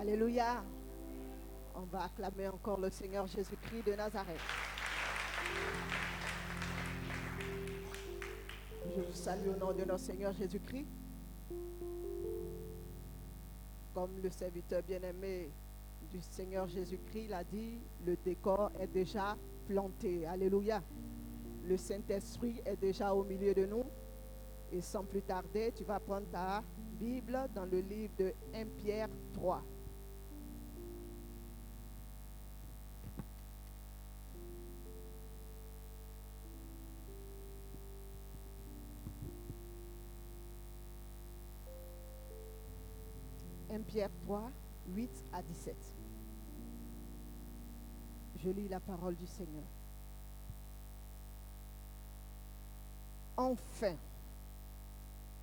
Alléluia. On va acclamer encore le Seigneur Jésus-Christ de Nazareth. Je vous salue au nom de notre Seigneur Jésus-Christ. Comme le serviteur bien-aimé du Seigneur Jésus-Christ l'a dit, le décor est déjà planté. Alléluia. Le Saint-Esprit est déjà au milieu de nous. Et sans plus tarder, tu vas prendre ta Bible dans le livre de 1 Pierre 3. Pierre 3, 8 à 17. Je lis la parole du Seigneur. Enfin,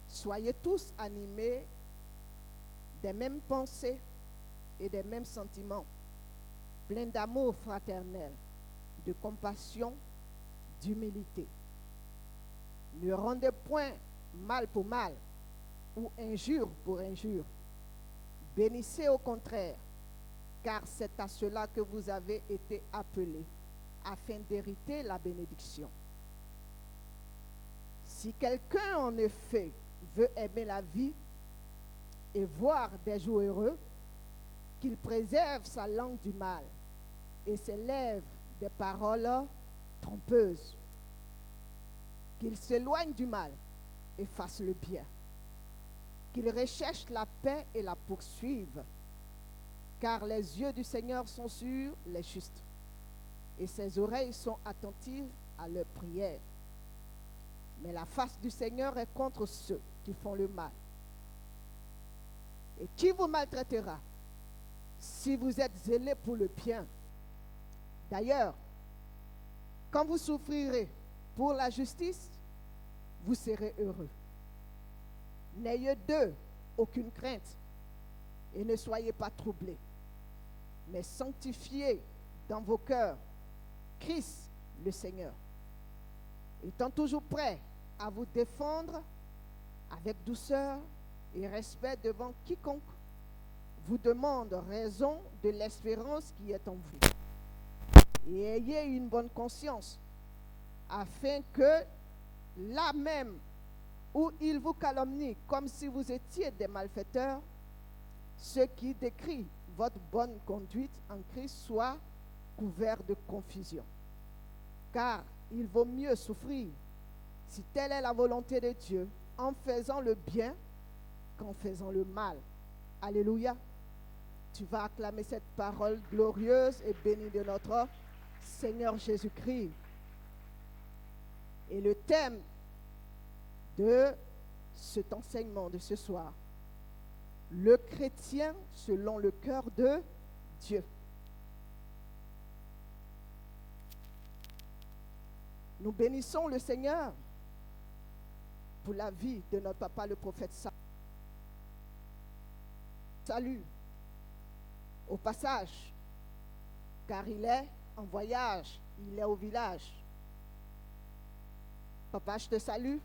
soyez tous animés des mêmes pensées et des mêmes sentiments, pleins d'amour fraternel, de compassion, d'humilité. Ne rendez point mal pour mal ou injure pour injure. Bénissez au contraire, car c'est à cela que vous avez été appelés, afin d'hériter la bénédiction. Si quelqu'un en effet veut aimer la vie et voir des jours heureux, qu'il préserve sa langue du mal et ses lèvres des paroles trompeuses, qu'il s'éloigne du mal et fasse le bien, qu'il recherche la paix et la poursuive, car les yeux du Seigneur sont sur les justes et ses oreilles sont attentives à leurs prières. Mais la face du Seigneur est contre ceux qui font le mal. Et qui vous maltraitera si vous êtes zélés pour le bien? D'ailleurs, quand vous souffrirez pour la justice, vous serez heureux. N'ayez d'eux aucune crainte et ne soyez pas troublés, mais sanctifiez dans vos cœurs Christ le Seigneur, étant toujours prêt à vous défendre avec douceur et respect devant quiconque vous demande raison de l'espérance qui est en vous. Et ayez une bonne conscience, afin que là même où ils vous calomnient comme si vous étiez des malfaiteurs, ceux qui décrient votre bonne conduite en Christ soient couverts de confusion. Car il vaut mieux souffrir, si telle est la volonté de Dieu, en faisant le bien qu'en faisant le mal. Alléluia. Tu vas acclamer cette parole glorieuse et bénie de notre Seigneur Jésus-Christ. Et le thème de cet enseignement de ce soir, le chrétien selon le cœur de Dieu. Nous bénissons le Seigneur pour la vie de notre papa le prophète. Salut au passage, car il est en voyage, il est au village. Papa, je te salue.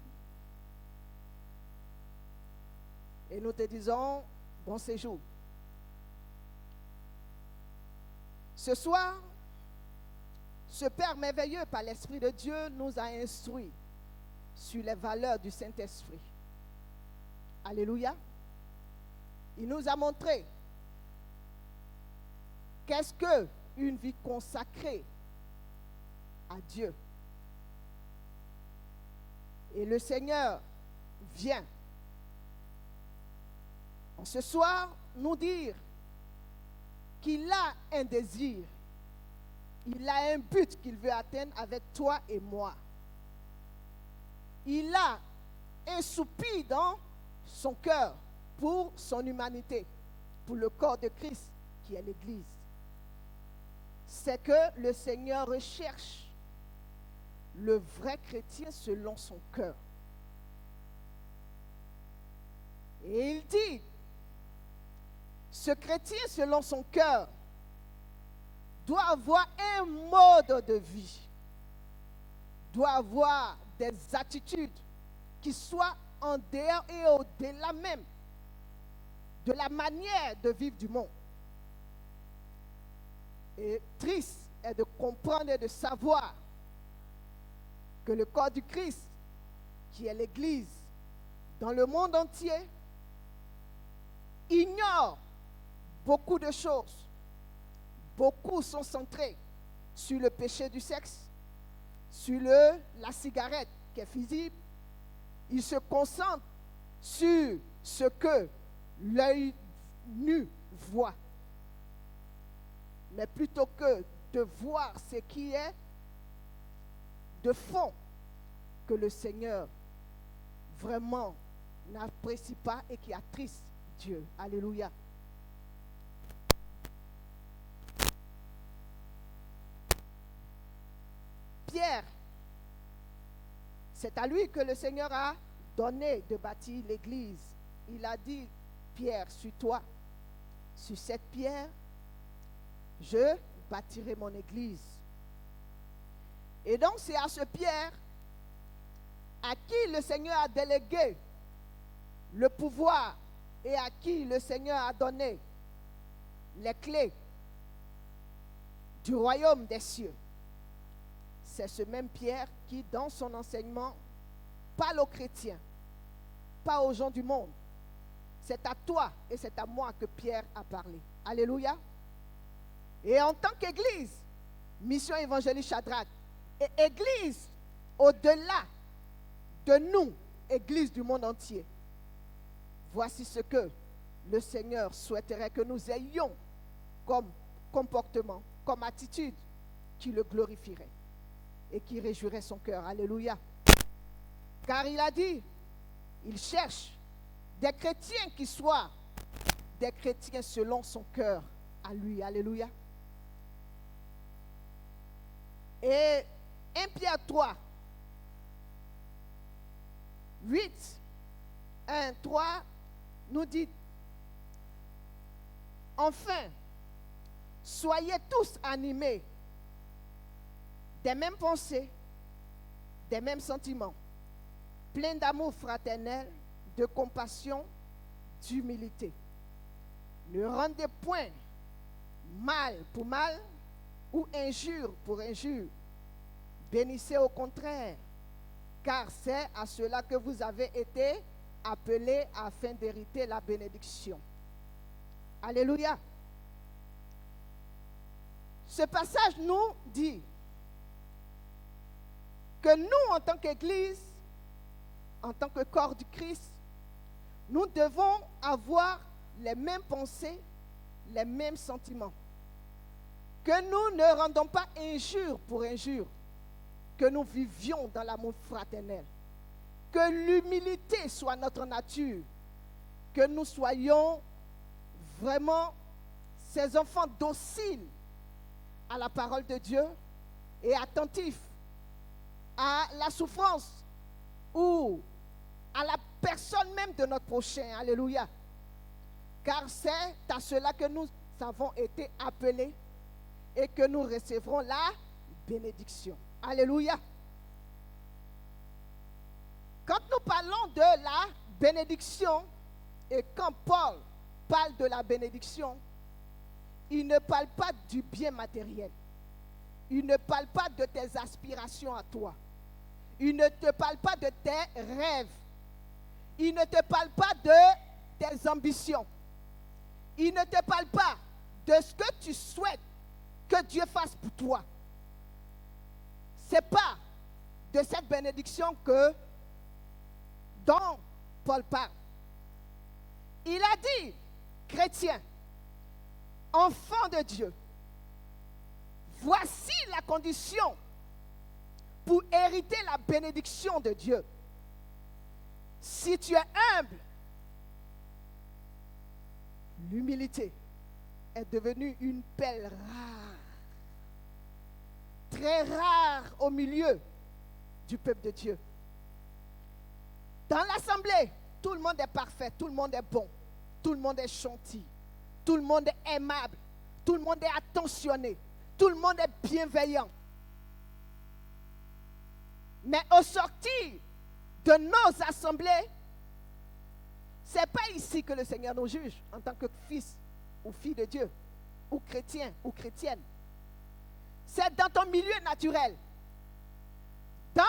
Et nous te disons bon séjour. Ce soir, ce Père merveilleux par l'Esprit de Dieu nous a instruits sur les valeurs du Saint-Esprit. Alléluia. Il nous a montré qu'est-ce qu'une vie consacrée à Dieu. Et le Seigneur vient en ce soir nous dire qu'il a un désir, il a un but qu'il veut atteindre avec toi et moi. Il a un soupir dans son cœur pour son humanité, pour le corps de Christ qui est l'Église. C'est que le Seigneur recherche le vrai chrétien selon son cœur. Et il dit, ce chrétien selon son cœur doit avoir un mode de vie, doit avoir des attitudes qui soient en dehors et au-delà même de la manière de vivre du monde. et triste est de comprendre et de savoir que le corps du Christ, qui est l'Église, dans le monde entier, ignore beaucoup de choses. Beaucoup sont centrés sur le péché du sexe, sur la cigarette qui est visible. Ils se concentrent sur ce que l'œil nu voit. Mais plutôt que de voir ce qui est de fond, que le Seigneur vraiment n'apprécie pas et qui attriste Dieu. Alléluia. Pierre, c'est à lui que le Seigneur a donné de bâtir l'église. Il a dit, Pierre, sur toi, sur cette pierre, je bâtirai mon église. Et donc c'est à ce Pierre à qui le Seigneur a délégué le pouvoir et à qui le Seigneur a donné les clés du royaume des cieux. C'est ce même Pierre qui, dans son enseignement, parle aux chrétiens, pas aux gens du monde. C'est à toi et c'est à moi que Pierre a parlé. Alléluia. Et en tant qu'Église, Mission Évangélique Shadrach, et Église au-delà de nous, Église du monde entier, voici ce que le Seigneur souhaiterait que nous ayons comme comportement, comme attitude qui le glorifierait et qui réjouirait son cœur. Alléluia. Car il a dit, il cherche des chrétiens qui soient des chrétiens selon son cœur à lui. Alléluia. Et 1 Pierre 3, 8, 1, 3 nous dit, enfin, soyez tous animés des mêmes pensées, des mêmes sentiments, pleins d'amour fraternel, de compassion, d'humilité. Ne rendez point mal pour mal ou injure pour injure. Bénissez au contraire, car c'est à cela que vous avez été appelés afin d'hériter la bénédiction. Alléluia. Ce passage nous dit que nous, en tant qu'Église, en tant que corps du Christ, nous devons avoir les mêmes pensées, les mêmes sentiments. Que nous ne rendons pas injure pour injure, que nous vivions dans l'amour fraternel, que l'humilité soit notre nature, que nous soyons vraiment ces enfants dociles à la parole de Dieu et attentifs à la souffrance ou à la personne même de notre prochain. Alléluia. Car c'est à cela que nous avons été appelés et que nous recevrons la bénédiction. Alléluia. Quand nous parlons de la bénédiction, et quand Paul parle de la bénédiction, il ne parle pas du bien matériel. Il ne parle pas de tes aspirations à toi. Il ne te parle pas de tes rêves. Il ne te parle pas de tes ambitions. Il ne te parle pas de ce que tu souhaites que Dieu fasse pour toi. Ce n'est pas de cette bénédiction dont Paul parle. Il a dit, chrétien, enfant de Dieu, voici la condition pour hériter la bénédiction de Dieu. Si tu es humble, l'humilité est devenue une perle rare, très rare au milieu du peuple de Dieu. Dans l'assemblée, tout le monde est parfait, tout le monde est bon, tout le monde est gentil, tout le monde est aimable, tout le monde est attentionné, tout le monde est bienveillant. Mais au sortir de nos assemblées, ce n'est pas ici que le Seigneur nous juge en tant que fils ou fille de Dieu, ou chrétien ou chrétienne. C'est dans ton milieu naturel, dans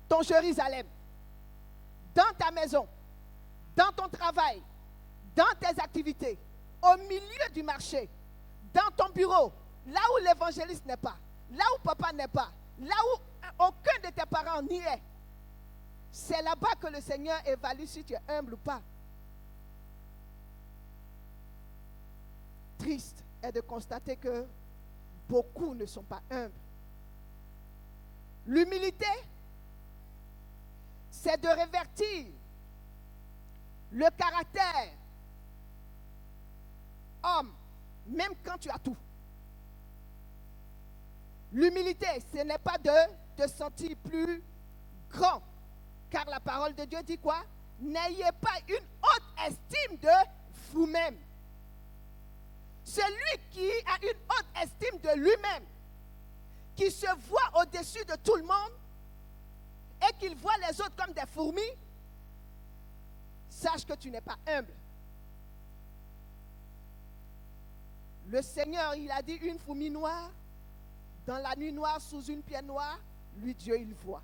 ton Jérusalem, dans ta maison, dans ton travail, dans tes activités, au milieu du marché, dans ton bureau, là où l'évangéliste n'est pas, là où papa n'est pas, là où aucun de tes parents n'y est. C'est là-bas que le Seigneur évalue si tu es humble ou pas. Triste est de constater que beaucoup ne sont pas humbles. L'humilité, c'est de révertir le caractère homme, même quand tu as tout. L'humilité, ce n'est pas de te sentir plus grand, car la parole de Dieu dit quoi? N'ayez pas une haute estime de vous-même. Celui qui a une haute estime de lui-même, qui se voit au-dessus de tout le monde et qu'il voit les autres comme des fourmis, sache que tu n'es pas humble. Le Seigneur, il a dit une fourmi noire, dans la nuit noire, sous une pierre noire, lui Dieu il voit.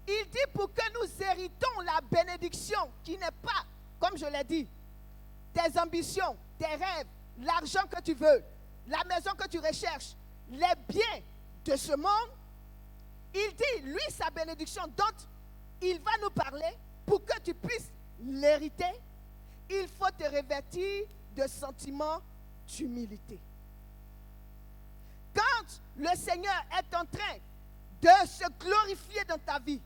Il dit pour que nous héritons la bénédiction qui n'est pas, comme je l'ai dit, tes ambitions, tes rêves, l'argent que tu veux, la maison que tu recherches, les biens de ce monde. Il dit, lui, sa bénédiction dont il va nous parler, pour que tu puisses l'hériter, il faut te revêtir de sentiments d'humilité. Quand le Seigneur est en train de se glorifier dans ta vie,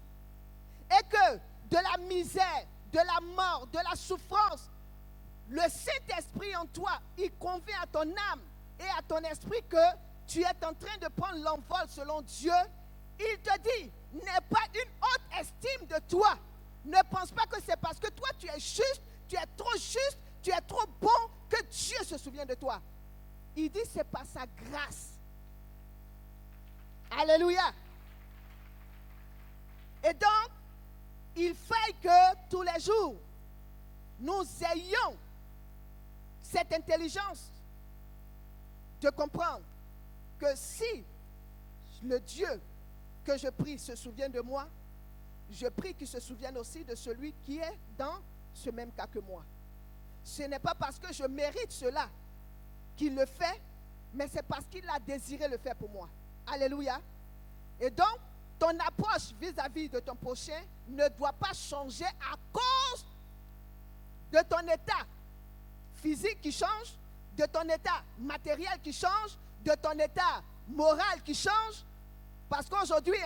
et que de la misère, de la mort, de la souffrance, le Saint-Esprit en toi, il convient à ton âme et à ton esprit que tu es en train de prendre l'envol selon Dieu. Il te dit, n'aie pas une haute estime de toi. Ne pense pas que c'est parce que toi tu es juste, tu es trop bon que Dieu se souvient de toi. Il dit, c'est par sa grâce. Alléluia. Et donc, il faut que tous les jours, nous ayons cette intelligence de comprendre que si le Dieu que je prie se souvient de moi, je prie qu'il se souvienne aussi de celui qui est dans ce même cas que moi. Ce n'est pas parce que je mérite cela qu'il le fait, mais c'est parce qu'il a désiré le faire pour moi. Alléluia. Et donc, ton approche vis-à-vis de ton prochain ne doit pas changer à cause de ton état physique qui change, de ton état matériel qui change, de ton état moral qui change. Parce qu'aujourd'hui,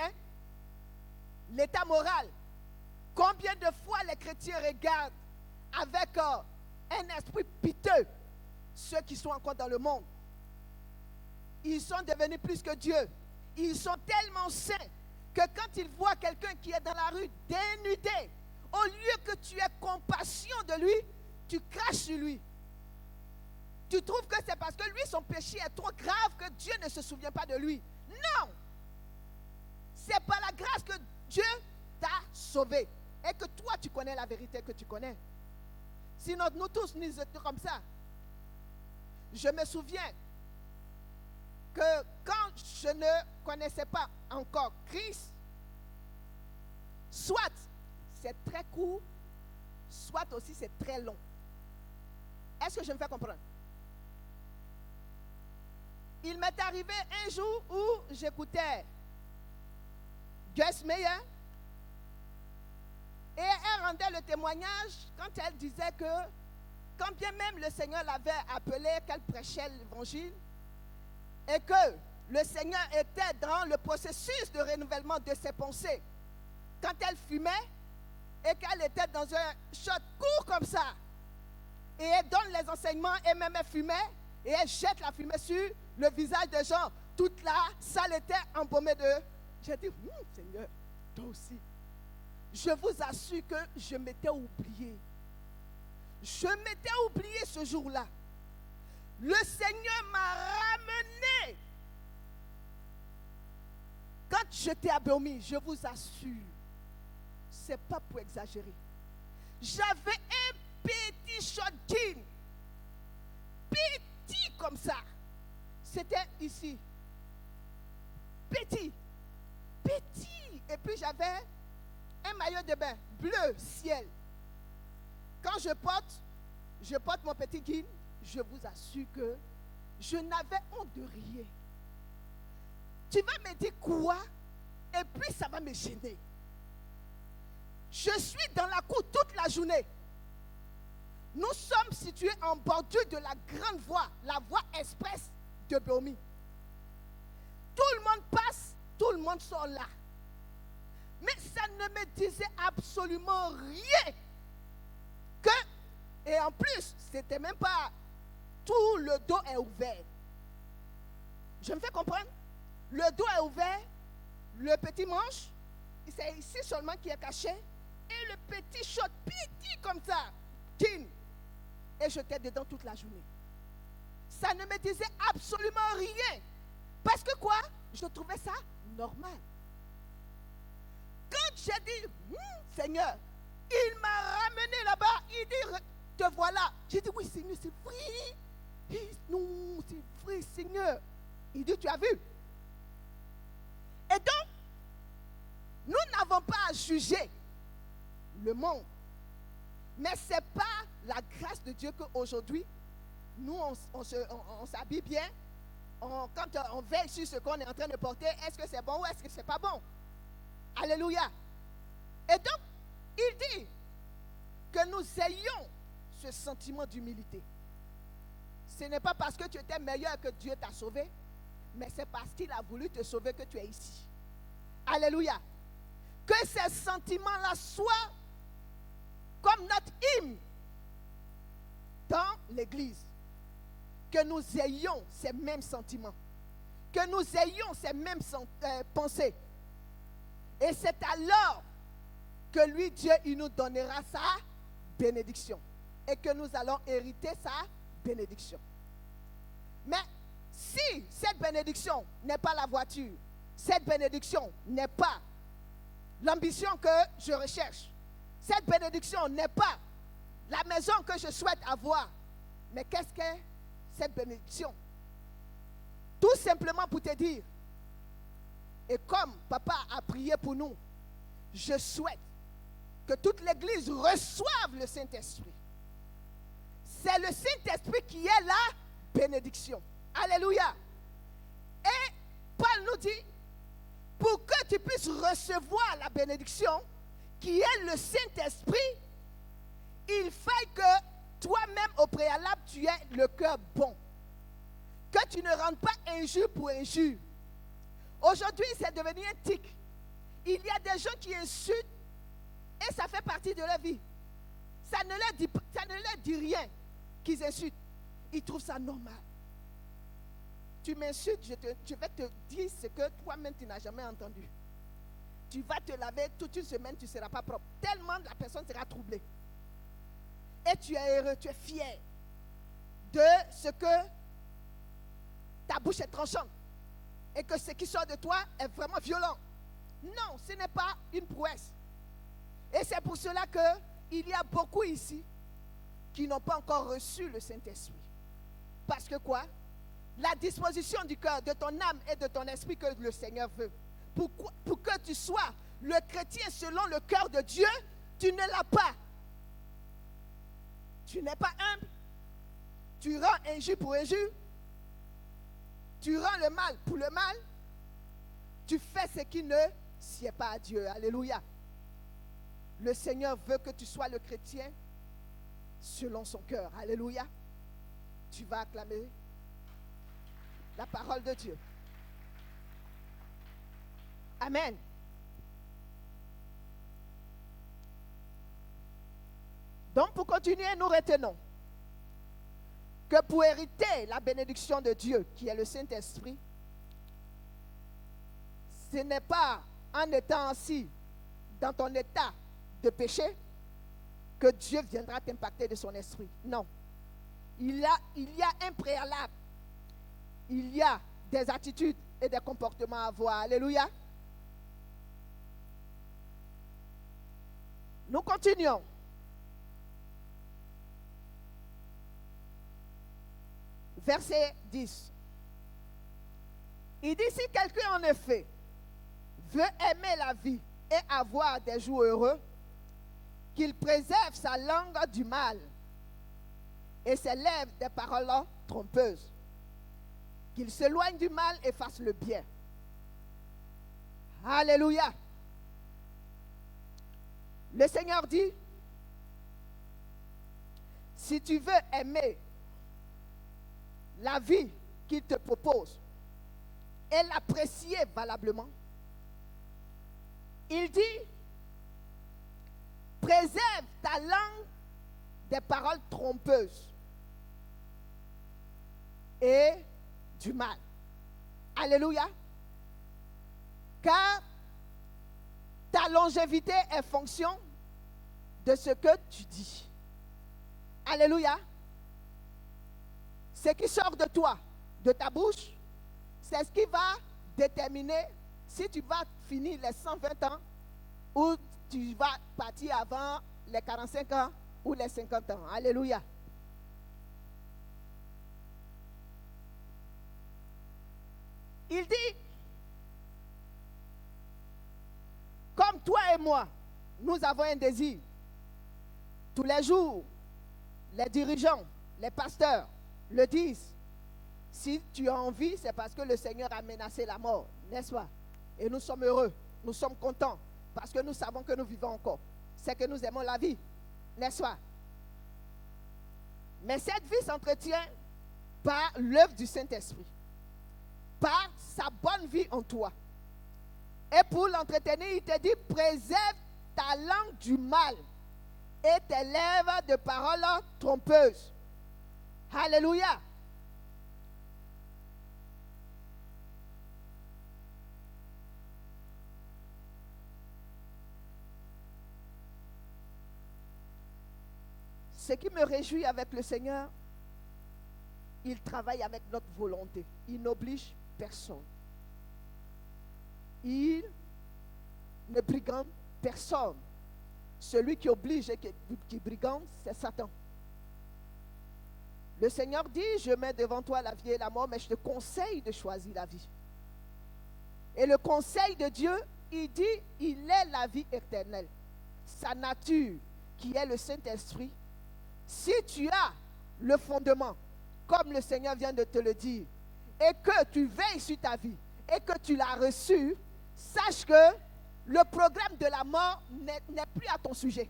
l'état moral, combien de fois les chrétiens regardent avec un esprit piteux ceux qui sont encore dans le monde. Ils sont devenus plus que Dieu. Ils sont tellement saints que quand ils voient quelqu'un qui est dans la rue dénudé, au lieu que tu aies compassion de lui, tu craches sur lui. Tu trouves que c'est parce que lui, son péché est trop grave que Dieu ne se souvient pas de lui. Non! C'est par la grâce que Dieu t'a sauvé. Et que toi, tu connais la vérité que tu connais. Sinon, nous tous, nous étions comme ça. Je me souviens que quand je ne connaissais pas encore Christ, soit c'est très court, soit aussi c'est très long. Est-ce que je me fais comprendre? Il m'est arrivé un jour où j'écoutais Joyce Meyer et elle rendait le témoignage quand elle disait que quand bien même le Seigneur l'avait appelée, qu'elle prêchait l'évangile et que le Seigneur était dans le processus de renouvellement de ses pensées, quand elle fumait et qu'elle était dans un shot court comme ça et elle donne les enseignements et même elle fumait et elle jette la fumée sur le visage des gens, toute la salle était embaumée de... J'ai dit, Seigneur, toi aussi. Je vous assure que je m'étais oublié. Je m'étais oublié ce jour-là. Le Seigneur m'a ramené. Quand j'étais à Bomi, je vous assure, c'est pas pour exagérer. J'avais un petit short jean, petit comme ça. ici. Petit. Et puis j'avais un maillot de bain bleu ciel. Quand je porte mon petit jean, je vous assure que je n'avais honte de rien. Tu vas me dire quoi? Et puis ça va me gêner. Je suis dans la cour toute la journée. Nous sommes situés en bordure de la grande voie, la voie express de Bomi. Tout le monde passe, tout le monde sort là. Mais ça ne me disait absolument rien. Et en plus, c'était même pas tout le dos est ouvert. Je me fais comprendre? Le dos est ouvert, le petit manche, c'est ici seulement qui est caché, et le petit short petit comme ça, jean. Et j'étais dedans toute la journée. Ça ne me disait absolument rien. Parce que quoi? Je trouvais ça normal. Quand j'ai dit, Seigneur, il m'a ramené là-bas, il dit, te voilà. J'ai dit, oui Seigneur, c'est vrai. Il dit, non, c'est vrai Seigneur. Il dit, tu as vu? Et donc, nous n'avons pas à juger le monde. Mais ce n'est pas la grâce de Dieu qu'aujourd'hui, nous, on s'habille bien. Quand on veille sur ce qu'on est en train de porter, est-ce que c'est bon ou est-ce que ce n'est pas bon? Alléluia. Et donc, il dit que nous ayons ce sentiment d'humilité. Ce n'est pas parce que tu étais meilleur que Dieu t'a sauvé, mais c'est parce qu'il a voulu te sauver que tu es ici. Alléluia. Que ces sentiments-là soient comme notre hymne dans l'église. Que nous ayons ces mêmes sentiments. Que nous ayons ces mêmes pensées. Et c'est alors que lui, Dieu, il nous donnera sa bénédiction. Et que nous allons hériter sa bénédiction. Mais si cette bénédiction n'est pas la voiture, cette bénédiction n'est pas l'ambition que je recherche, cette bénédiction n'est pas la maison que je souhaite avoir, mais qu'est-ce que cette bénédiction? Tout simplement pour te dire, et comme papa a prié pour nous, je souhaite que toute l'église reçoive le Saint-Esprit. C'est le Saint-Esprit qui est la bénédiction. Alléluia. Et Paul nous dit, pour que tu puisses recevoir la bénédiction, qui est le Saint-Esprit, il faut que toi-même au préalable, tu aies le cœur bon. Que tu ne rendes pas injure pour injure. Aujourd'hui, c'est devenu un tic. Il y a des gens qui insultent et ça fait partie de leur vie. Ça ne leur dit rien qu'ils insultent. Ils trouvent ça normal. Tu m'insultes, je vais te dire ce que toi-même tu n'as jamais entendu. Tu vas te laver toute une semaine, tu ne seras pas propre. Tellement la personne sera troublée. Et tu es heureux, tu es fier de ce que ta bouche est tranchante et que ce qui sort de toi est vraiment violent. Non, ce n'est pas une prouesse. Et c'est pour cela qu'il y a beaucoup ici qui n'ont pas encore reçu le Saint-Esprit. Parce que quoi? La disposition du cœur, de ton âme et de ton esprit que le Seigneur veut. Pour que tu sois le chrétien selon le cœur de Dieu, tu ne l'as pas. Tu n'es pas humble. Tu rends injure pour injure. Tu rends le mal pour le mal. Tu fais ce qui ne sied pas à Dieu. Alléluia. Le Seigneur veut que tu sois le chrétien selon son cœur. Alléluia. Tu vas acclamer la parole de Dieu. Amen. Donc, pour continuer, nous retenons que pour hériter la bénédiction de Dieu, qui est le Saint-Esprit, ce n'est pas en étant assis dans ton état de péché que Dieu viendra t'impacter de son esprit. Non. Il y a un préalable. Il y a des attitudes et des comportements à avoir. Alléluia. Nous continuons. Verset 10. Il dit, si quelqu'un en effet veut aimer la vie et avoir des jours heureux, qu'il préserve sa langue du mal et ses lèvres des paroles trompeuses, qu'il s'éloigne du mal et fasse le bien. Alléluia. Le Seigneur dit, si tu veux aimer la vie qu'il te propose et l'apprécier valablement, il dit, préserve ta langue des paroles trompeuses et du mal. Alléluia. Car ta longévité est fonction de ce que tu dis. Alléluia. Ce qui sort de toi, de ta bouche, c'est ce qui va déterminer si tu vas finir les 120 ans ou tu vas partir avant les 45 ans ou les 50 ans. Alléluia. Il dit, comme toi et moi, nous avons un désir. Tous les jours, les dirigeants, les pasteurs le disent. Si tu as envie, c'est parce que le Seigneur a menacé la mort, n'est-ce pas? Et nous sommes heureux, nous sommes contents, parce que nous savons que nous vivons encore. C'est que nous aimons la vie, n'est-ce pas? Mais cette vie s'entretient par l'œuvre du Saint-Esprit, par sa bonne vie en toi. Et pour l'entretenir, il te dit, préserve ta langue du mal et tes lèvres de paroles trompeuses. Alléluia. Ce qui me réjouit avec le Seigneur, il travaille avec notre volonté. Il n'oblige personne. Il ne brigande personne. Celui qui oblige et qui brigande, c'est Satan. Le Seigneur dit, je mets devant toi la vie et la mort, mais je te conseille de choisir la vie. Et le conseil de Dieu, il dit, il est la vie éternelle. Sa nature, qui est le Saint-Esprit, si tu as le fondement, comme le Seigneur vient de te le dire, et que tu veilles sur ta vie, et que tu l'as reçu, sache que le programme de la mort n'est plus à ton sujet.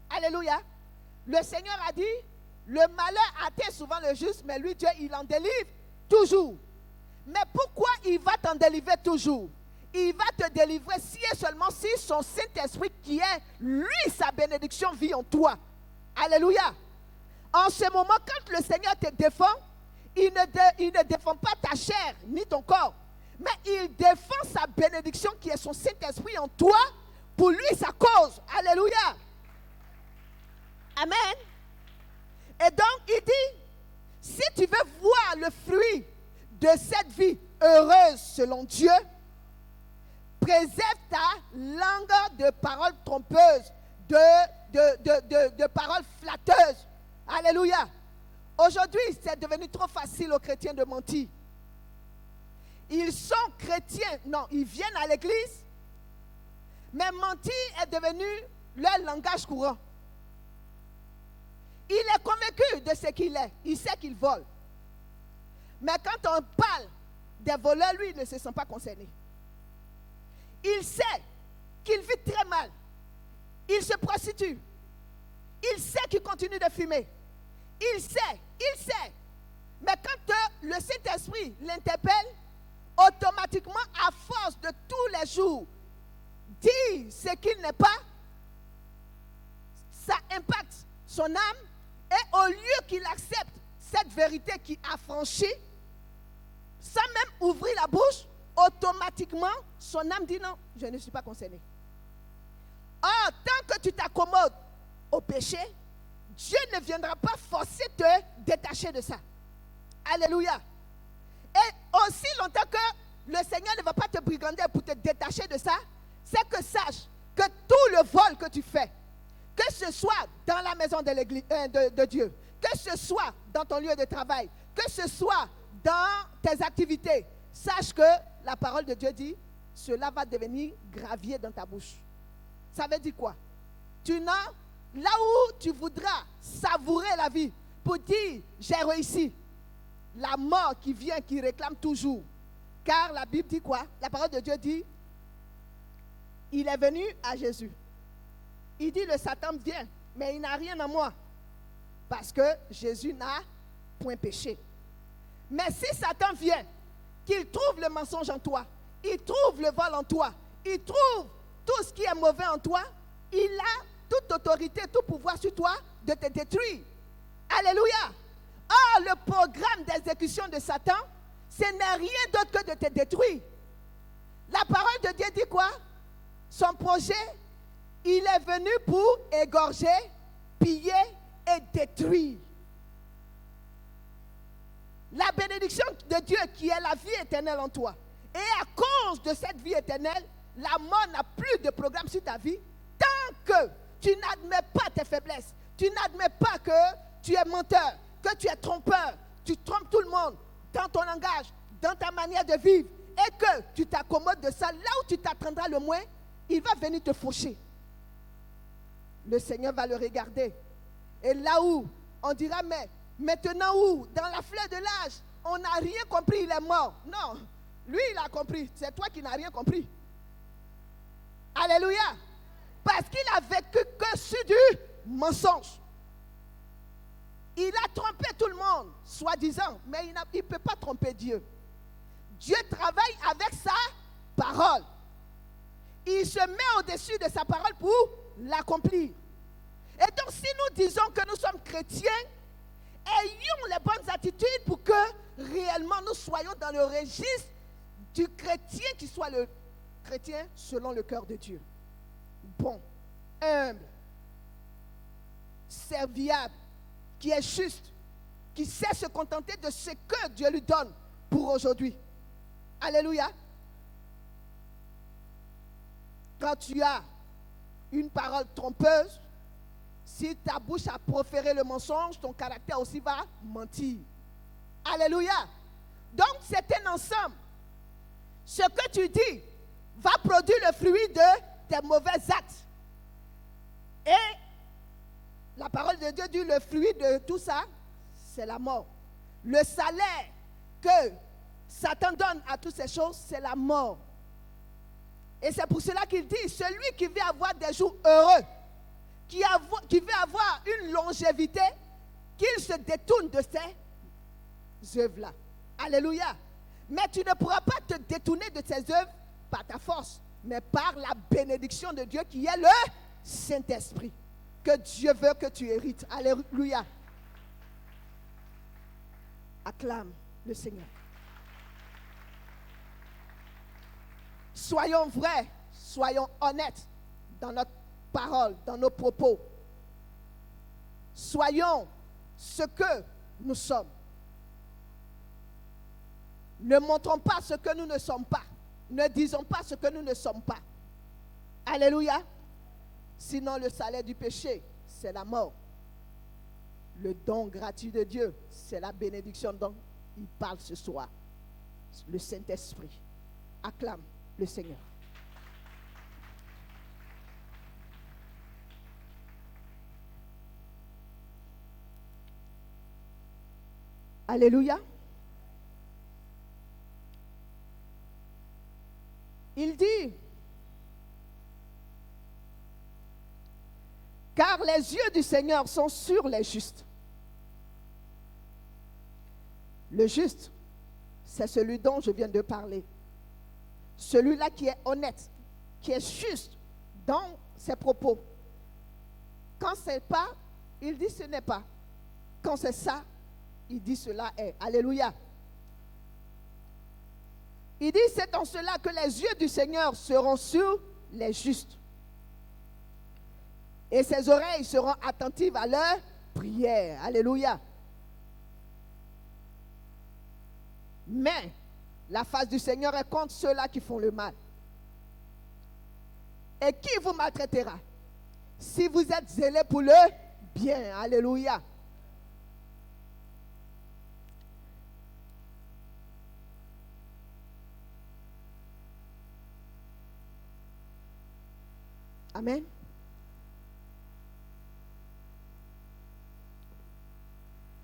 Alléluia. Le Seigneur a dit, le malheur atteint souvent le juste, mais lui, Dieu, il en délivre toujours. Mais pourquoi il va t'en délivrer toujours? Il va te délivrer si et seulement si son Saint-Esprit, qui est, lui, sa bénédiction, vit en toi. Alléluia. En ce moment, quand le Seigneur te défend, il ne défend pas ta chair ni ton corps, mais il défend sa bénédiction qui est son Saint-Esprit en toi, pour lui, sa cause. Alléluia. Amen. Et donc, il dit, si tu veux voir le fruit de cette vie heureuse selon Dieu, préserve ta langue de paroles trompeuses, de paroles flatteuses. Alléluia. Aujourd'hui, c'est devenu trop facile aux chrétiens de mentir. Ils sont chrétiens, non, ils viennent à l'église, mais mentir est devenu leur langage courant. Il est convaincu de ce qu'il est, il sait qu'il vole. Mais quand on parle des voleurs, lui, il ne se sent pas concerné. Il sait qu'il vit très mal. Il se prostitue. Il sait qu'il continue de fumer. Il sait. Mais quand le Saint-Esprit l'interpelle, automatiquement, à force de tous les jours dire ce qu'il n'est pas, ça impacte son âme. Et au lieu qu'il accepte cette vérité qui a franchi, sans même ouvrir la bouche, automatiquement, son âme dit non, je ne suis pas concerné. Or, tant que tu t'accommodes au péché, Dieu ne viendra pas forcer te détacher de ça. Alléluia. Et aussi longtemps que le Seigneur ne va pas te brigander pour te détacher de ça, c'est que sache que tout le vol que tu fais, que ce soit dans la maison de l'église, de Dieu, que ce soit dans ton lieu de travail, que ce soit dans tes activités, sache que la parole de Dieu dit, cela va devenir gravier dans ta bouche. Ça veut dire quoi? Là où tu voudras savourer la vie pour dire, j'ai réussi, la mort qui vient, qui réclame toujours. Car la Bible dit quoi? La parole de Dieu dit, il est venu à Jésus. Il dit, le Satan vient, mais il n'a rien en moi. Parce que Jésus n'a point péché. Mais si Satan vient, qu'il trouve le mensonge en toi, il trouve le vol en toi, il trouve tout ce qui est mauvais en toi, il a toute autorité, tout pouvoir sur toi de te détruire. Alléluia. Or, le programme d'exécution de Satan, ce n'est rien d'autre que de te détruire. La parole de Dieu dit quoi? Son projet, il est venu pour égorger, piller et détruire. La bénédiction de Dieu qui est la vie éternelle en toi. Et à cause de cette vie éternelle, la mort n'a plus de programme sur ta vie tant que tu n'admets pas tes faiblesses. Tu n'admets pas que tu es menteur, que tu es trompeur. Tu trompes tout le monde dans ton langage, dans ta manière de vivre. Et que tu t'accommodes de ça. Là où tu t'attendras le moins, il va venir te faucher. Le Seigneur va le regarder. Et là où on dira, mais maintenant où? Dans la fleur de l'âge, on n'a rien compris, il est mort. Non, lui il a compris. C'est toi qui n'as rien compris. Alléluia. Parce qu'il a vécu que sur du mensonge. Il a trompé tout le monde, soi-disant, mais il ne peut pas tromper Dieu. Dieu travaille avec sa parole. Il se met au-dessus de sa parole pour l'accomplir. Et donc, si nous disons que nous sommes chrétiens, ayons les bonnes attitudes pour que réellement nous soyons dans le registre du chrétien qui soit le chrétien selon le cœur de Dieu. Bon, humble, serviable, qui est juste, qui sait se contenter de ce que Dieu lui donne pour aujourd'hui. Alléluia. Quand tu as une parole trompeuse, si ta bouche a proféré le mensonge, ton caractère aussi va mentir. Alléluia. Donc c'est un ensemble. Ce que tu dis va produire le fruit de tes mauvais actes. Et la parole de Dieu dit le fruit de tout ça, c'est la mort. Le salaire que Satan donne à toutes ces choses, c'est la mort. Et c'est pour cela qu'il dit, celui qui veut avoir des jours heureux, qui veut avoir une longévité, qu'il se détourne de ces œuvres-là. Alléluia. Mais tu ne pourras pas te détourner de ces œuvres par ta force, mais par la bénédiction de Dieu qui est le Saint-Esprit, que Dieu veut que tu hérites. Alléluia. Acclame le Seigneur. Soyons vrais, soyons honnêtes dans notre parole, dans nos propos. Soyons ce que nous sommes. Ne montrons pas ce que nous ne sommes pas. Ne disons pas ce que nous ne sommes pas. Alléluia. Sinon, le salaire du péché, c'est la mort. Le don gratuit de Dieu, c'est la bénédiction dont il parle ce soir. Le Saint-Esprit. Acclame le Seigneur. Alléluia. Il dit, car les yeux du Seigneur sont sur les justes. Le juste, c'est celui dont je viens de parler. Celui-là qui est honnête, qui est juste dans ses propos. Quand c'est pas, il dit ce n'est pas. Quand c'est ça, il dit cela est. Alléluia. Il dit c'est en cela que les yeux du Seigneur seront sur les justes. Et ses oreilles seront attentives à leur prière. Alléluia. Mais la face du Seigneur est contre ceux-là qui font le mal. Et qui vous maltraitera? Si vous êtes zélés pour le bien. Alléluia. Amen.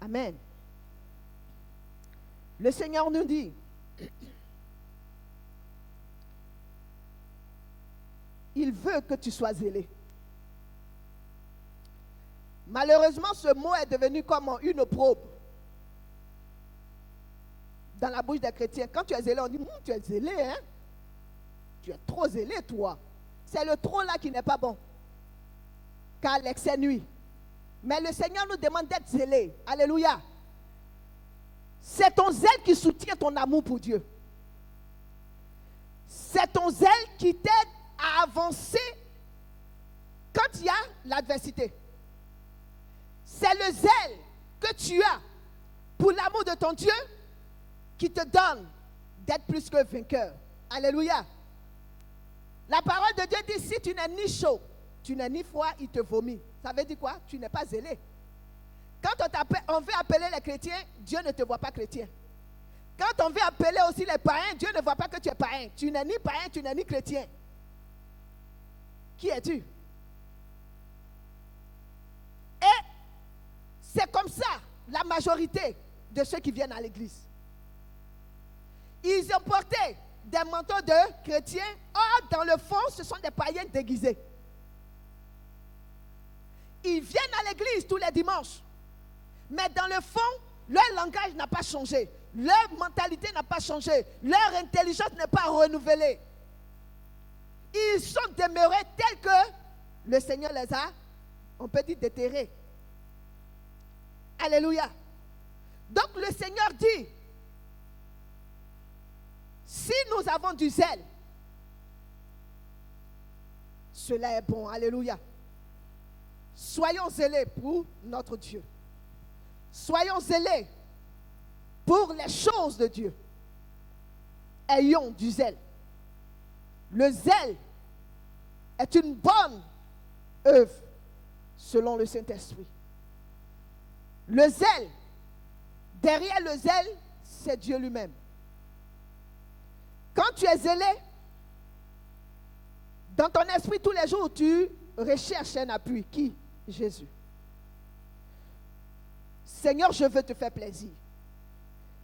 Amen. Le Seigneur nous dit, il veut que tu sois zélé. Malheureusement, ce mot est devenu comme une opprobre dans la bouche des chrétiens. Quand tu es zélé, on dit, tu es zélé, hein? Tu es trop zélé, toi. C'est le trop là qui n'est pas bon. Car l'excès nuit. Mais le Seigneur nous demande d'être zélé. Alléluia. C'est ton zèle qui soutient ton amour pour Dieu. C'est ton zèle qui t'aide à avancer quand il y a l'adversité. C'est le zèle que tu as pour l'amour de ton Dieu qui te donne d'être plus que vainqueur. Alléluia. La parole de Dieu dit, si tu n'es ni chaud, tu n'es ni froid, il te vomit. Ça veut dire quoi? Tu n'es pas zélé. Quand on veut appeler les chrétiens, Dieu ne te voit pas chrétien. Quand on veut appeler aussi les païens, Dieu ne voit pas que tu es païen. Tu n'es ni païen, tu n'es ni chrétien. Qui es-tu? Et c'est comme ça la majorité de ceux qui viennent à l'église. Ils ont porté des manteaux de chrétiens. Or, dans le fond, ce sont des païens déguisés. Ils viennent à l'église tous les dimanches. Mais dans le fond, leur langage n'a pas changé. Leur mentalité n'a pas changé. Leur intelligence n'est pas renouvelée. Ils sont demeurés tels que le Seigneur les a, on peut dire, déterrés. Alléluia. Donc le Seigneur dit, si nous avons du zèle, cela est bon. Alléluia. Soyons zélés pour notre Dieu. Soyons zélés pour les choses de Dieu. Ayons du zèle. Le zèle est une bonne œuvre selon le Saint-Esprit. Le zèle, derrière le zèle, c'est Dieu lui-même. Quand tu es zélé, dans ton esprit tous les jours, tu recherches un appui. Qui? Jésus. Seigneur, je veux te faire plaisir.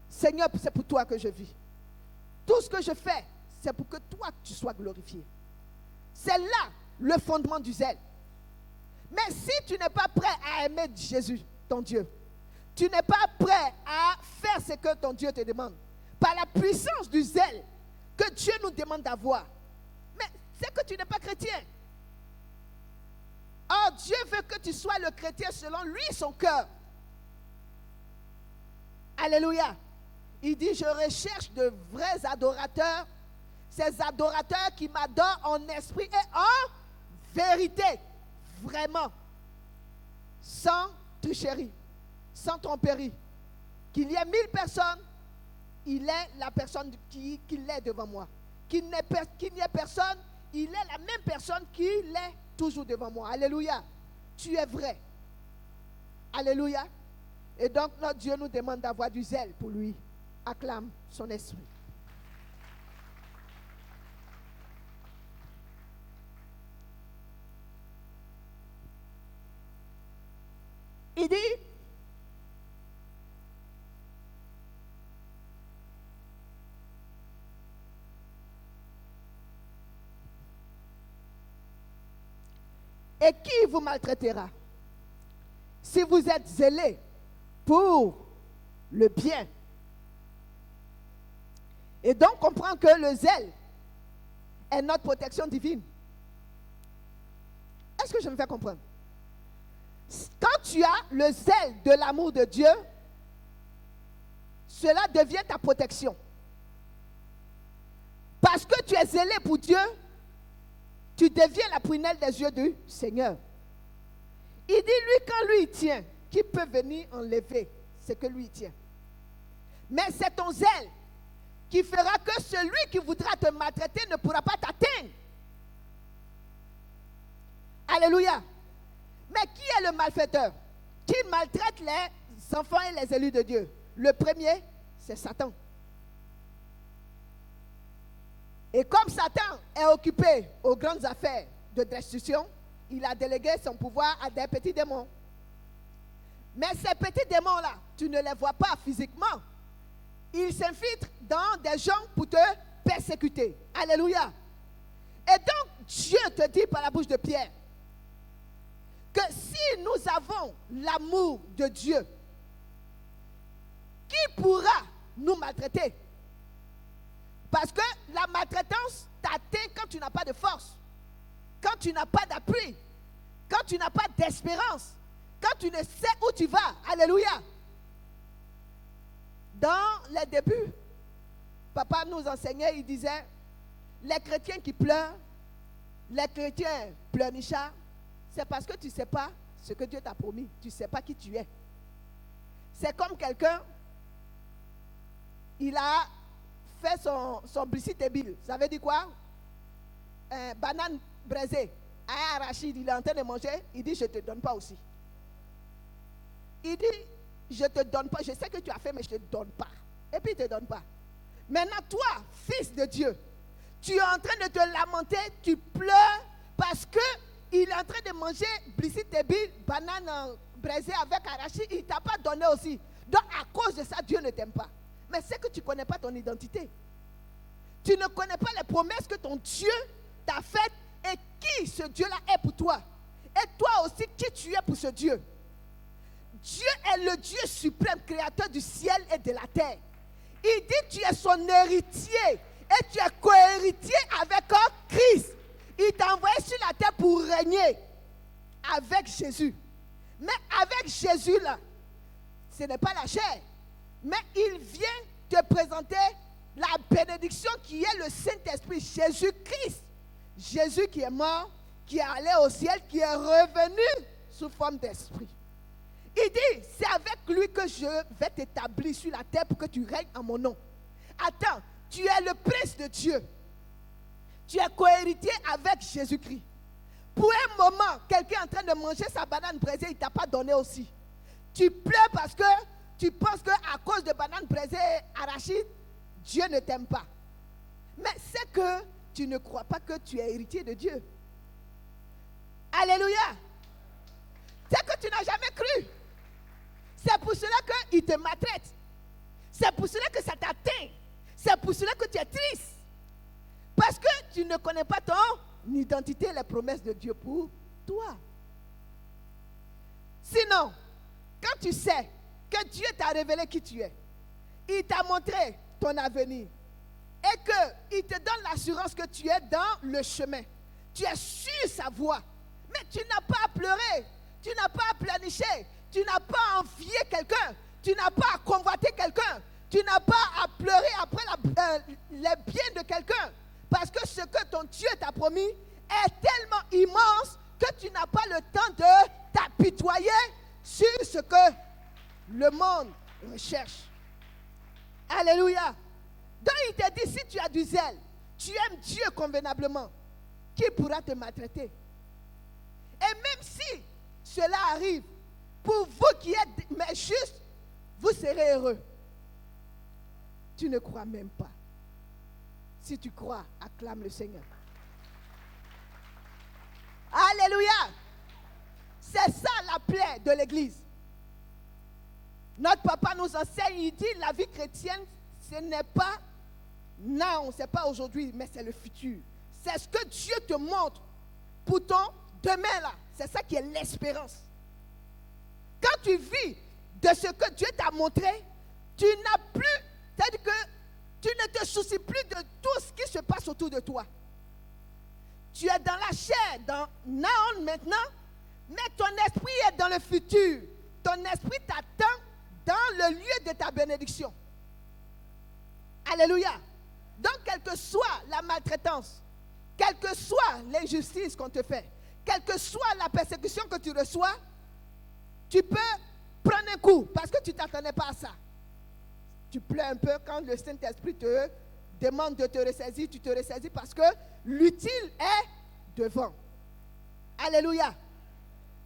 Seigneur, c'est pour toi que je vis. Tout ce que je fais, c'est pour que toi, tu sois glorifié. C'est là le fondement du zèle. Mais si tu n'es pas prêt à aimer Jésus, ton Dieu, tu n'es pas prêt à faire ce que ton Dieu te demande, par la puissance du zèle que Dieu nous demande d'avoir, mais c'est que tu n'es pas chrétien. Or, Dieu veut que tu sois le chrétien selon lui, son cœur. Alléluia. Il dit, je recherche de vrais adorateurs, ces adorateurs qui m'adorent en esprit et en vérité, vraiment, sans tricherie, sans tromperie. Qu'il y ait 1000 personnes, il est la personne qui l'est devant moi. Qu'il n'y ait personne, il est la même personne qui l'est toujours devant moi. Alléluia. Tu es vrai. Alléluia. Et donc notre Dieu nous demande d'avoir du zèle pour lui. Acclame son esprit. Il dit, et qui vous maltraitera si vous êtes zélés pour le bien? Et donc, on comprend que le zèle est notre protection divine. Est-ce que je me fais comprendre? Quand tu as le zèle de l'amour de Dieu, cela devient ta protection. Parce que tu es zélé pour Dieu, tu deviens la prunelle des yeux du Seigneur. Il dit, lui, quand lui il tient, qui peut venir enlever ce que lui tient? Mais c'est ton zèle qui fera que celui qui voudra te maltraiter ne pourra pas t'atteindre. Alléluia. Mais qui est le malfaiteur qui maltraite les enfants et les élus de Dieu? Le premier, c'est Satan. Et comme Satan est occupé aux grandes affaires de destruction, il a délégué son pouvoir à des petits démons. Mais ces petits démons-là, tu ne les vois pas physiquement. Ils s'infiltrent dans des gens pour te persécuter. Alléluia. Et donc, Dieu te dit par la bouche de Pierre que si nous avons l'amour de Dieu, qui pourra nous maltraiter? Parce que la maltraitance t'atteint quand tu n'as pas de force, quand tu n'as pas d'appui, quand tu n'as pas d'espérance, quand tu ne sais où tu vas. Alléluia. Dans les débuts, papa nous enseignait, il disait, les chrétiens qui pleurent, les chrétiens pleurnichards, c'est parce que tu ne sais pas ce que Dieu t'a promis. Tu ne sais pas qui tu es. C'est comme quelqu'un, il a fait son brisitébile. Ça veut dire quoi? Banane braisée, un arachide, il est en train de manger, il dit, je ne te donne pas aussi. Il dit, je ne te donne pas, je sais que tu as fait, mais je ne te donne pas. Et puis il ne te donne pas. Maintenant, toi, fils de Dieu, tu es en train de te lamenter, tu pleures parce qu'il est en train de manger brisitébile, banane braisée avec arachide, il ne t'a pas donné aussi. Donc à cause de ça, Dieu ne t'aime pas. Mais c'est que tu ne connais pas ton identité. Tu ne connais pas les promesses que ton Dieu t'a faites et qui ce Dieu-là est pour toi. Et toi aussi, qui tu es pour ce Dieu. Dieu est le Dieu suprême, créateur du ciel et de la terre. Il dit tu es son héritier et tu es co-héritier avec Christ. Il t'a envoyé sur la terre pour régner avec Jésus. Mais avec Jésus là, ce n'est pas la chair. Mais il vient te présenter la bénédiction qui est le Saint-Esprit, Jésus-Christ. Jésus qui est mort, qui est allé au ciel, qui est revenu sous forme d'esprit. Il dit, c'est avec lui que je vais t'établir sur la terre pour que tu règnes en mon nom. Attends, tu es le prince de Dieu. Tu es cohéritier avec Jésus-Christ. Pour un moment, quelqu'un est en train de manger sa banane braisée, il ne t'a pas donné aussi. Tu pleures parce que tu penses qu'à cause de banane braisée arachide, Dieu ne t'aime pas. Mais c'est que tu ne crois pas que tu es héritier de Dieu. Alléluia. C'est que tu n'as jamais cru. C'est pour cela qu'il te maltraite. C'est pour cela que ça t'atteint. C'est pour cela que tu es triste. Parce que tu ne connais pas ton identité et les promesses de Dieu pour toi. Sinon, quand tu sais que Dieu t'a révélé qui tu es, il t'a montré ton avenir et qu'il te donne l'assurance que tu es dans le chemin. Tu es sur sa voie. Mais tu n'as pas à pleurer. Tu n'as pas à planifier. Tu n'as pas à envier quelqu'un. Tu n'as pas à convoiter quelqu'un. Tu n'as pas à pleurer après les biens de quelqu'un. Parce que ce que ton Dieu t'a promis est tellement immense que tu n'as pas le temps de t'apitoyer sur ce que le monde recherche. Alléluia. Donc il te dit, si tu as du zèle, tu aimes Dieu convenablement, qui pourra te maltraiter? Et même si cela arrive, pour vous qui êtes justes, vous serez heureux. Tu ne crois même pas. Si tu crois, acclame le Seigneur. Alléluia. C'est ça la plaie de l'Église. Notre papa nous enseigne, il dit la vie chrétienne, ce n'est pas non, ce n'est pas aujourd'hui, mais c'est le futur. C'est ce que Dieu te montre pour ton demain là. C'est ça qui est l'espérance. Quand tu vis de ce que Dieu t'a montré, tu n'as plus, c'est-à-dire que tu ne te soucies plus de tout ce qui se passe autour de toi. Tu es dans la chair, dans Naon maintenant, mais ton esprit est dans le futur. Ton esprit t'attend dans le lieu de ta bénédiction. Alléluia. Donc, quelle que soit la maltraitance, quelle que soit l'injustice qu'on te fait, quelle que soit la persécution que tu reçois, tu peux prendre un coup parce que tu ne t'attendais pas à ça. Tu pleures un peu quand le Saint-Esprit te demande de te ressaisir, tu te ressaisis parce que l'utile est devant. Alléluia.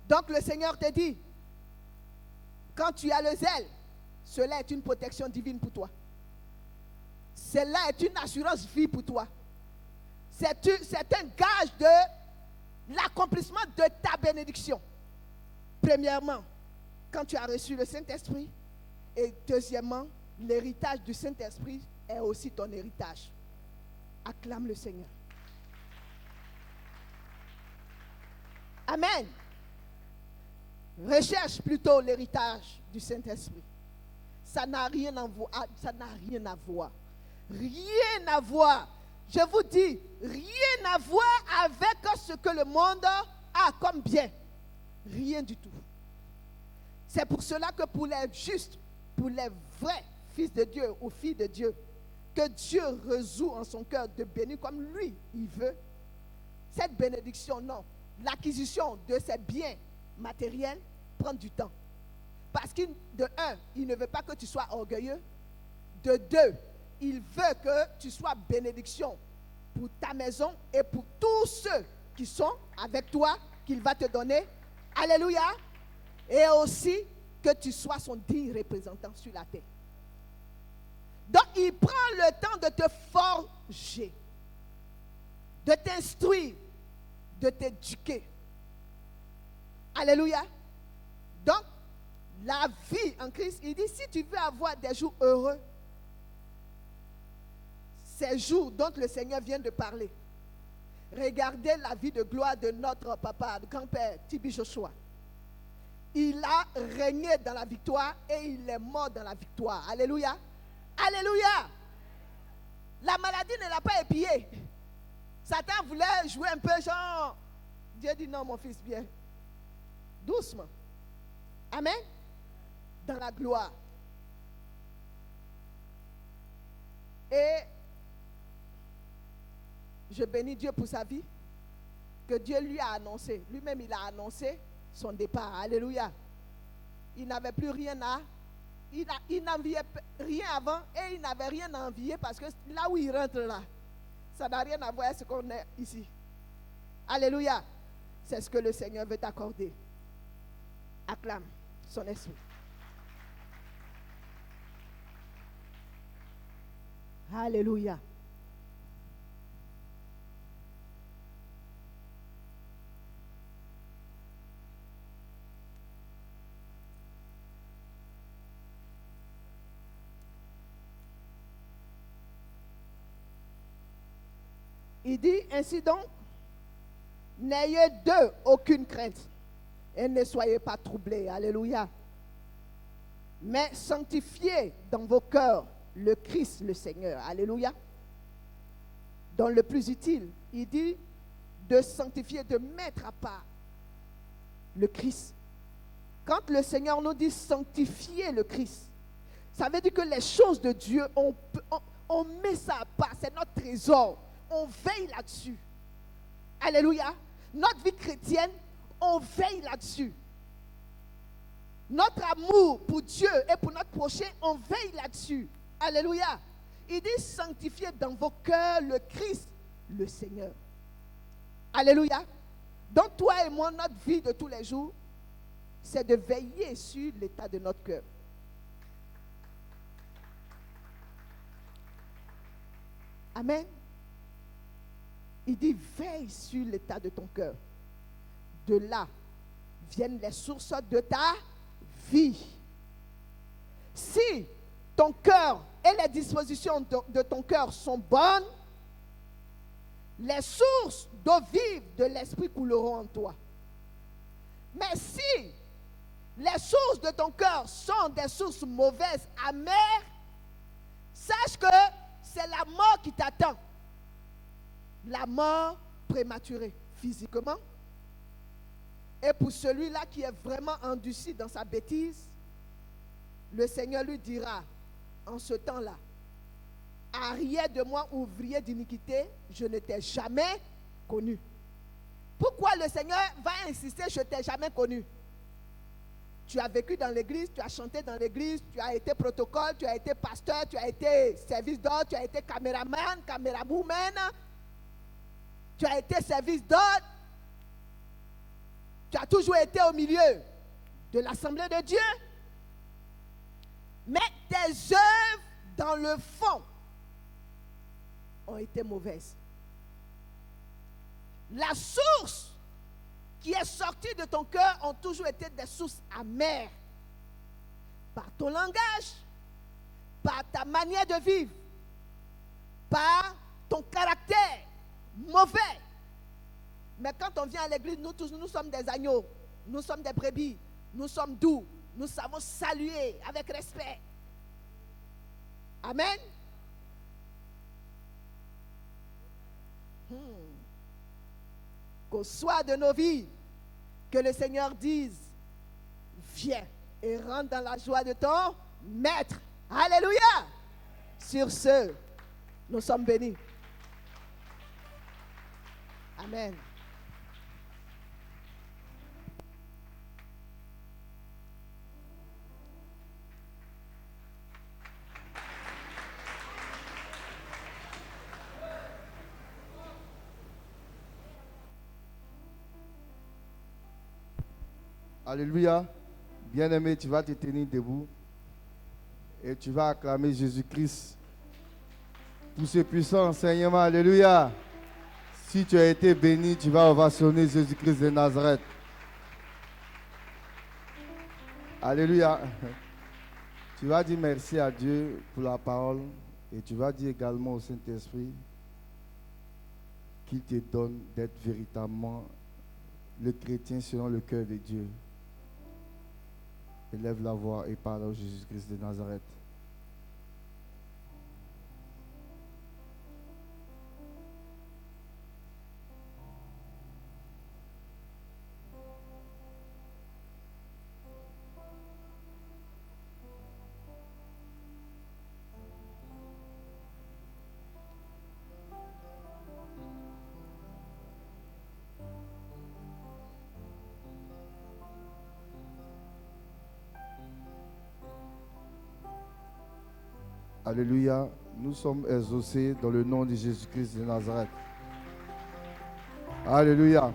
Donc le Seigneur te dit, quand tu as le zèle, cela est une protection divine pour toi. Cela est une assurance vie pour toi. C'est un gage l'accomplissement de ta bénédiction. Premièrement, quand tu as reçu le Saint-Esprit. Et deuxièmement, l'héritage du Saint-Esprit est aussi ton héritage. Acclame le Seigneur. Amen. Recherche plutôt l'héritage du Saint-Esprit. Ça n'a rien à voir. Ça n'a rien à voir. Rien à voir. Je vous dis, rien à voir avec ce que le monde a comme bien. Rien du tout. C'est pour cela que pour les justes, pour les vrais fils de Dieu ou filles de Dieu, que Dieu résout en son cœur de bénir comme lui, il veut, cette bénédiction, non. L'acquisition de ces biens matériels prend du temps. Parce que, de un, il ne veut pas que tu sois orgueilleux. De deux, il veut que tu sois bénédiction pour ta maison et pour tous ceux qui sont avec toi, qu'il va te donner. Alléluia. Et aussi que tu sois son digne représentant sur la terre. Donc, il prend le temps de te forger, de t'instruire, de t'éduquer. Alléluia. Donc, la vie en Christ, il dit, si tu veux avoir des jours heureux, ces jours dont le Seigneur vient de parler, regardez la vie de gloire de notre papa, de grand-père Tibi Joshua. Il a régné dans la victoire et il est mort dans la victoire. Alléluia. Alléluia. La maladie ne l'a pas épié. Satan voulait jouer un peu genre. Dieu dit non, mon fils, bien. Doucement. Amen. Dans la gloire. Et je bénis Dieu pour sa vie. Que Dieu lui a annoncé. Lui-même, il a annoncé son départ. Alléluia. Il n'avait plus rien à... Il n'enviait rien avant et il n'avait rien à envier parce que là où il rentre là, ça n'a rien à voir avec ce qu'on est ici. Alléluia. C'est ce que le Seigneur veut t'accorder. Acclame son esprit. Alléluia. Il dit, ainsi donc, n'ayez d'eux aucune crainte et ne soyez pas troublés. Alléluia. Mais sanctifiez dans vos cœurs le Christ, le Seigneur. Alléluia. Dans le plus utile, il dit de sanctifier, de mettre à part le Christ. Quand le Seigneur nous dit sanctifier le Christ, ça veut dire que les choses de Dieu, on met ça à part. C'est notre trésor. On veille là-dessus. Alléluia. Notre vie chrétienne, on veille là-dessus. Notre amour pour Dieu et pour notre prochain, on veille là-dessus. Alléluia. Il dit sanctifiez dans vos cœurs le Christ, le Seigneur. Alléluia. Donc toi et moi, notre vie de tous les jours, c'est de veiller sur l'état de notre cœur. Amen. Il dit, veille sur l'état de ton cœur. De là viennent les sources de ta vie. Si ton cœur et les dispositions de ton cœur sont bonnes, les sources d'eau vive de l'esprit couleront en toi. Mais si les sources de ton cœur sont des sources mauvaises, amères, sache que c'est la mort qui t'attend. La mort prématurée, physiquement. Et pour celui-là qui est vraiment endurci dans sa bêtise, le Seigneur lui dira, en ce temps-là, arrière de moi, ouvrier d'iniquité, je ne t'ai jamais connu. Pourquoi le Seigneur va insister, je ne t'ai jamais connu? Tu as vécu dans l'église, tu as chanté dans l'église, tu as été protocole, tu as été pasteur, tu as été service d'ordre, tu as été caméraman, camérawoman, tu as été service d'ordre, tu as toujours été au milieu de l'assemblée de Dieu. Mais tes œuvres dans le fond ont été mauvaises. La source qui est sorti de ton cœur ont toujours été des sources amères. Par ton langage, par ta manière de vivre, par ton caractère mauvais. Mais quand on vient à l'église, nous tous, nous sommes des agneaux, nous sommes des brebis, nous sommes doux, nous savons saluer avec respect. Amen. Qu'au soir de nos vies, que le Seigneur dise, viens et rentre dans la joie de ton maître. Alléluia. Sur ce, nous sommes bénis. Amen. Alléluia. Bien-aimé, tu vas te tenir debout et tu vas acclamer Jésus-Christ pour ce puissant enseignement. Alléluia. Si tu as été béni, tu vas ovationner Jésus-Christ de Nazareth. Alléluia. Tu vas dire merci à Dieu pour la parole et tu vas dire également au Saint-Esprit qu'il te donne d'être véritablement le chrétien selon le cœur de Dieu. Élève la voix et parle au Jésus-Christ de Nazareth. Alléluia. Nous sommes exaucés dans le nom de Jésus-Christ de Nazareth. Alléluia.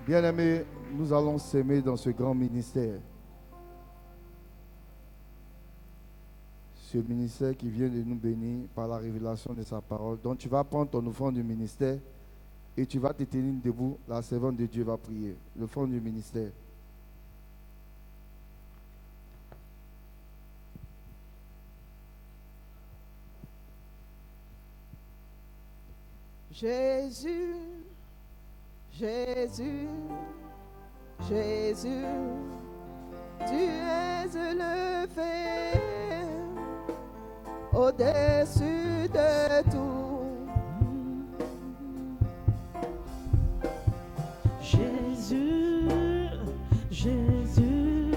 Bien-aimés, nous allons s'aimer dans ce grand ministère. Ce ministère qui vient de nous bénir par la révélation de sa parole. Donc tu vas prendre ton offrande du ministère et tu vas te tenir debout. La servante de Dieu va prier. L'offrande du ministère. Jésus, Jésus, Jésus, tu es élevé au-dessus de tout. Jésus, Jésus,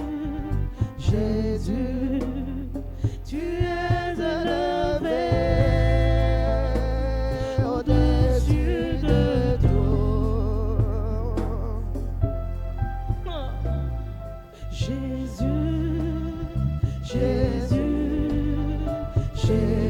Jésus, tu es élevé au-dessus de tout. Jésus, Jésus, Jésus.